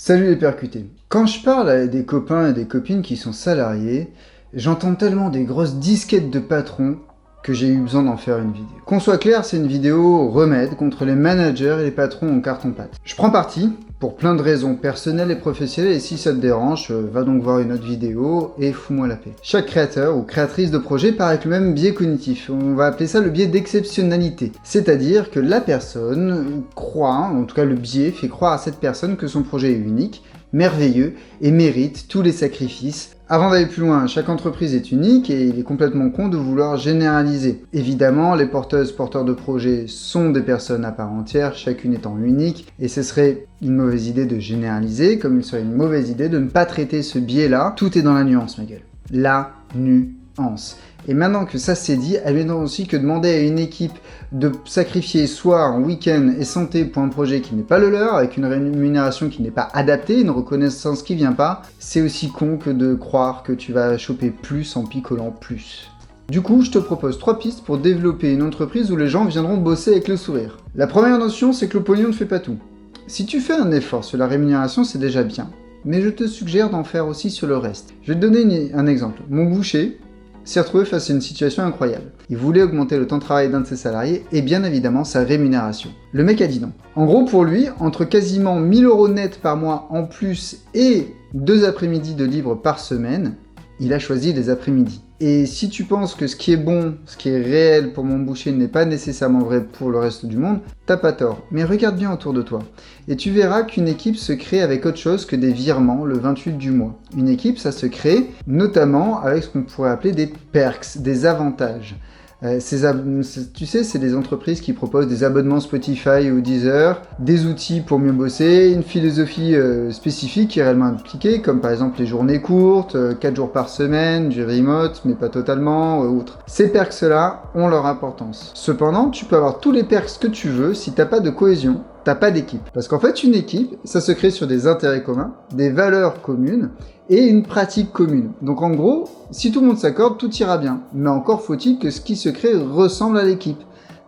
Salut les percutés. Quand je parle à des copains et des copines qui sont salariés, j'entends tellement des grosses disquettes de patrons que j'ai eu besoin d'en faire une vidéo. Qu'on soit clair, c'est une vidéo remède contre les managers et les patrons en carton-pâte. Je prends parti pour plein de raisons personnelles et professionnelles, et si ça te dérange, va donc voir une autre vidéo et fous-moi la paix. Chaque créateur ou créatrice de projet part avec le même biais cognitif. On va appeler ça le biais d'exceptionnalité. C'est-à-dire que la personne croit, en tout cas le biais fait croire à cette personne que son projet est unique, merveilleux et mérite tous les sacrifices. Avant d'aller plus loin, chaque entreprise est unique et il est complètement con de vouloir généraliser. Évidemment, les porteurs de projets sont des personnes à part entière, chacune étant unique, et ce serait une mauvaise idée de généraliser, comme il serait une mauvaise idée de ne pas traiter ce biais-là. Tout est dans la nuance, ma gueule. La nuance. Et maintenant que ça c'est dit, elle est aussi que demander à une équipe de sacrifier soir, week-end et santé pour un projet qui n'est pas le leur, avec une rémunération qui n'est pas adaptée, une reconnaissance qui vient pas, c'est aussi con que de croire que tu vas choper plus en picolant plus. Du coup, je te propose 3 pistes pour développer une entreprise où les gens viendront bosser avec le sourire. La première notion, c'est que le pognon ne fait pas tout. Si tu fais un effort sur la rémunération, c'est déjà bien. Mais je te suggère d'en faire aussi sur le reste. Je vais te donner un exemple. Mon boucher s'est retrouvé face à une situation incroyable. Il voulait augmenter le temps de travail d'un de ses salariés et bien évidemment sa rémunération. Le mec a dit non. En gros pour lui, entre quasiment 1000 € net par mois en plus et 2 après-midi de libre par semaine, il a choisi les après-midi. Et si tu penses que ce qui est bon, ce qui est réel pour mon boucher n'est pas nécessairement vrai pour le reste du monde, t'as pas tort. Mais regarde bien autour de toi. Et tu verras qu'une équipe se crée avec autre chose que des virements le 28 du mois. Une équipe, ça se crée notamment avec ce qu'on pourrait appeler des perks, des avantages. Tu sais, c'est des entreprises qui proposent des abonnements Spotify ou Deezer, des outils pour mieux bosser, une philosophie spécifique qui est réellement appliquée, comme par exemple les journées courtes, 4 jours par semaine, du remote, mais pas totalement, autres. Ces perks-là ont leur importance. Cependant, tu peux avoir tous les perks que tu veux si t'as pas de cohésion, t'as pas d'équipe. Parce qu'en fait, une équipe, ça se crée sur des intérêts communs, des valeurs communes, et une pratique commune. Donc en gros, si tout le monde s'accorde, tout ira bien. Mais encore faut-il que ce qui se crée ressemble à l'équipe.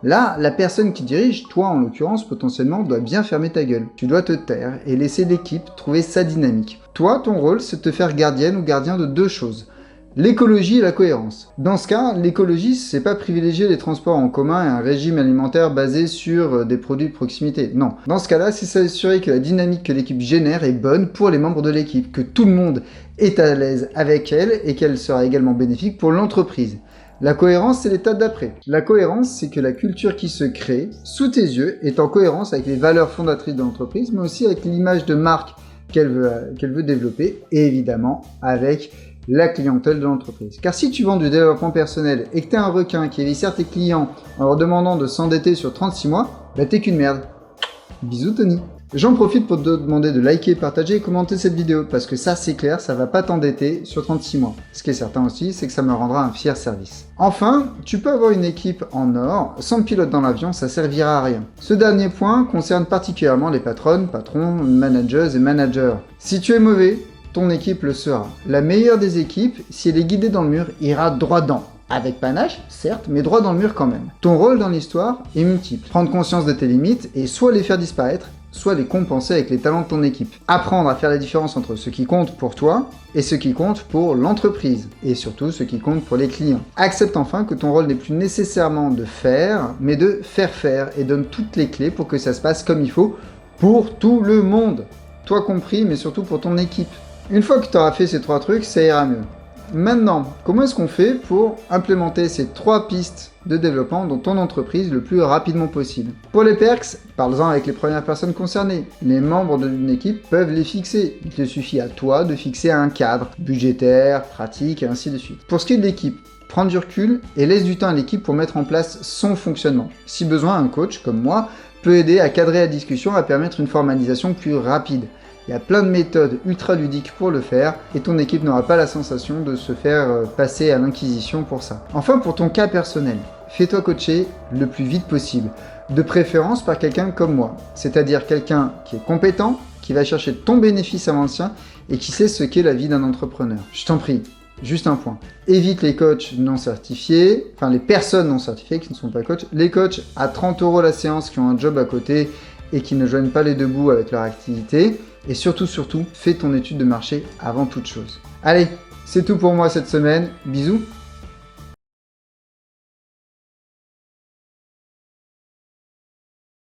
Là, la personne qui dirige, toi en l'occurrence, potentiellement, doit bien fermer ta gueule. Tu dois te taire et laisser l'équipe trouver sa dynamique. Toi, ton rôle, c'est de te faire gardienne ou gardien de 2 choses. L'écologie et la cohérence. Dans ce cas, l'écologie, c'est pas privilégier les transports en commun et un régime alimentaire basé sur des produits de proximité. Non. Dans ce cas-là, c'est s'assurer que la dynamique que l'équipe génère est bonne pour les membres de l'équipe, que tout le monde est à l'aise avec elle et qu'elle sera également bénéfique pour l'entreprise. La cohérence, c'est l'étape d'après. La cohérence, c'est que la culture qui se crée, sous tes yeux, est en cohérence avec les valeurs fondatrices de l'entreprise, mais aussi avec l'image de marque qu'elle veut développer, et évidemment avec la clientèle de l'entreprise. Car si tu vends du développement personnel et que t'es un requin qui éviscère tes clients en leur demandant de s'endetter sur 36 mois, bah t'es qu'une merde. Bisous Tony. J'en profite pour te demander de liker, partager et commenter cette vidéo, parce que ça c'est clair, ça va pas t'endetter sur 36 mois. Ce qui est certain aussi, c'est que ça me rendra un fier service. Enfin, tu peux avoir une équipe en or, sans le pilote dans l'avion, ça servira à rien. Ce dernier point concerne particulièrement les patronnes, patrons, managers et managers. Si tu es mauvais, ton équipe le sera. La meilleure des équipes, si elle est guidée dans le mur, ira droit dans. Avec panache, certes, mais droit dans le mur quand même. Ton rôle dans l'histoire est multiple. Prendre conscience de tes limites et soit les faire disparaître, soit les compenser avec les talents de ton équipe. Apprendre à faire la différence entre ce qui compte pour toi et ce qui compte pour l'entreprise. Et surtout ce qui compte pour les clients. Accepte enfin que ton rôle n'est plus nécessairement de faire, mais de faire et donne toutes les clés pour que ça se passe comme il faut pour tout le monde. Toi compris, mais surtout pour ton équipe. Une fois que tu auras fait ces 3 trucs, ça ira mieux. Maintenant, comment est-ce qu'on fait pour implémenter ces 3 pistes de développement dans ton entreprise le plus rapidement possible? Pour les perks, parle-en avec les premières personnes concernées. Les membres d'une équipe peuvent les fixer. Il te suffit à toi de fixer un cadre budgétaire, pratique et ainsi de suite. Pour ce qui est de l'équipe, prends du recul et laisse du temps à l'équipe pour mettre en place son fonctionnement. Si besoin, un coach comme moi peut aider à cadrer la discussion, à permettre une formalisation plus rapide. Il y a plein de méthodes ultra ludiques pour le faire et ton équipe n'aura pas la sensation de se faire passer à l'inquisition pour ça. Enfin, pour ton cas personnel, fais-toi coacher le plus vite possible, de préférence par quelqu'un comme moi, c'est-à-dire quelqu'un qui est compétent, qui va chercher ton bénéfice avant le sien et qui sait ce qu'est la vie d'un entrepreneur. Je t'en prie, juste un point. Évite les coachs non certifiés, enfin les personnes non certifiées qui ne sont pas coachs, les coachs à 30 € la séance qui ont un job à côté et qui ne joignent pas les deux bouts avec leur activité. Et surtout, fais ton étude de marché avant toute chose. Allez, c'est tout pour moi cette semaine. Bisous!